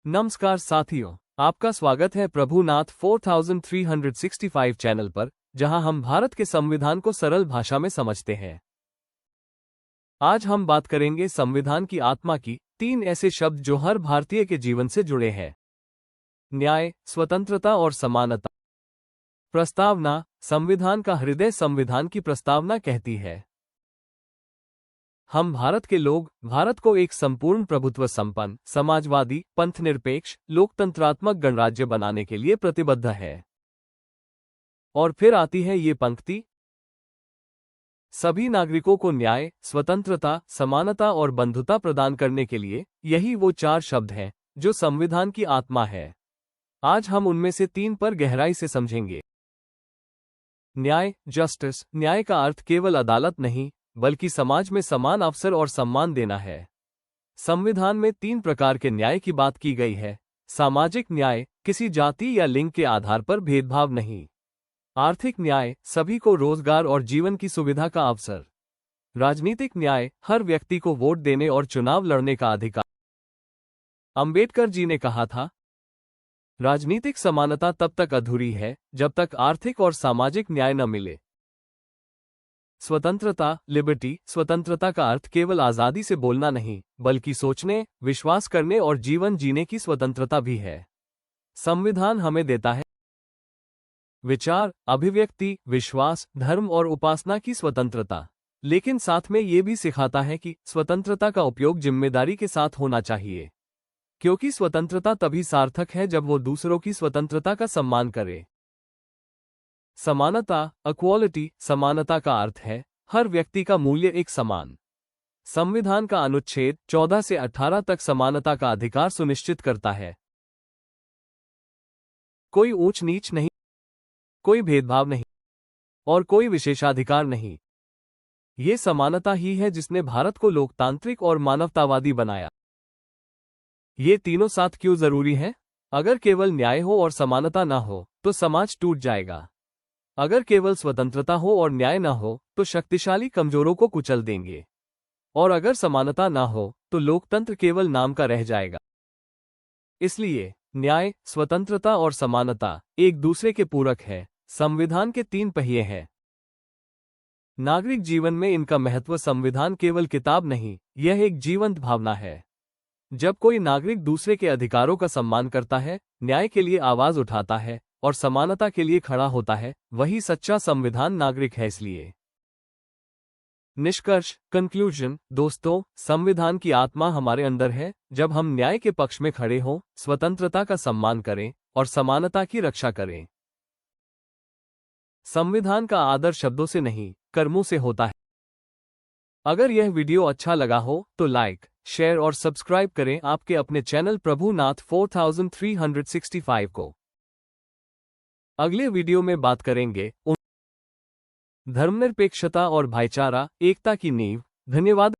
नमस्कार साथियों, आपका स्वागत है प्रभुनाथ 4365 चैनल पर, जहां हम भारत के संविधान को सरल भाषा में समझते हैं। आज हम बात करेंगे संविधान की आत्मा की 3 ऐसे शब्द जो हर भारतीय के जीवन से जुड़े हैं। न्याय, स्वतंत्रता और समानता। प्रस्तावना। संविधान का हृदय संविधान की प्रस्तावना कहती है, हम भारत के लोग भारत को एक संपूर्ण प्रभुत्व संपन्न, समाजवादी, पंथनिरपेक्ष, लोकतंत्रात्मक गणराज्य बनाने के लिए प्रतिबद्ध है। और फिर आती है ये पंक्ति, सभी नागरिकों को न्याय, स्वतंत्रता, समानता और बंधुता प्रदान करने के लिए। यही वो 4 शब्द हैं जो संविधान की आत्मा है। आज हम उनमें से 3 पर गहराई से समझेंगे। न्याय, जस्टिस। न्याय का अर्थ केवल अदालत नहीं, बल्कि समाज में समान अवसर और सम्मान देना है। संविधान में 3 प्रकार के न्याय की बात की गई है। सामाजिक न्याय, किसी जाति या लिंग के आधार पर भेदभाव नहीं। आर्थिक न्याय, सभी को रोजगार और जीवन की सुविधा का अवसर। राजनीतिक न्याय, हर व्यक्ति को वोट देने और चुनाव लड़ने का अधिकार। अंबेडकर जी ने कहा था, राजनीतिक समानता तब तक अधूरी है जब तक आर्थिक और सामाजिक न्याय न मिले। स्वतंत्रता, लिबर्टी। स्वतंत्रता का अर्थ केवल आजादी से बोलना नहीं, बल्कि सोचने, विश्वास करने और जीवन जीने की स्वतंत्रता भी है। संविधान हमें देता है विचार, अभिव्यक्ति, विश्वास, धर्म और उपासना की स्वतंत्रता, लेकिन साथ में ये भी सिखाता है कि स्वतंत्रता का उपयोग जिम्मेदारी के साथ होना चाहिए, क्योंकि स्वतंत्रता तभी सार्थक है जब वो दूसरों की स्वतंत्रता का सम्मान करे। समानता, इक्वालिटी। समानता का अर्थ है हर व्यक्ति का मूल्य एक समान। संविधान का अनुच्छेद 14 से 18 तक समानता का अधिकार सुनिश्चित करता है। कोई ऊंच नीच नहीं, कोई भेदभाव नहीं और कोई विशेषाधिकार नहीं। ये समानता ही है जिसने भारत को लोकतांत्रिक और मानवतावादी बनाया। ये तीनों साथ क्यों जरूरी है? अगर केवल न्याय हो और समानता ना हो तो समाज टूट जाएगा। अगर केवल स्वतंत्रता हो और न्याय ना हो तो शक्तिशाली कमजोरों को कुचल देंगे। और अगर समानता ना हो तो लोकतंत्र केवल नाम का रह जाएगा। इसलिए न्याय, स्वतंत्रता और समानता एक दूसरे के पूरक है, संविधान के 3 पहिए हैं। नागरिक जीवन में इनका महत्व संविधान केवल किताब नहीं, यह एक जीवंत भावना है। जब कोई नागरिक दूसरे के अधिकारों का सम्मान करता है, न्याय के लिए आवाज उठाता है और समानता के लिए खड़ा होता है, वही सच्चा संविधान नागरिक है। इसलिए निष्कर्ष, कंक्लूजन। दोस्तों, संविधान की आत्मा हमारे अंदर है। जब हम न्याय के पक्ष में खड़े हों, स्वतंत्रता का सम्मान करें और समानता की रक्षा करें। संविधान का आदर शब्दों से नहीं, कर्मों से होता है। अगर यह वीडियो अच्छा लगा हो तो लाइक, शेयर और सब्सक्राइब करें आपके अपने चैनल प्रभुनाथ 4365 को। अगले वीडियो में बात करेंगे धर्मनिरपेक्षता और भाईचारा, एकता की नींव। धन्यवाद।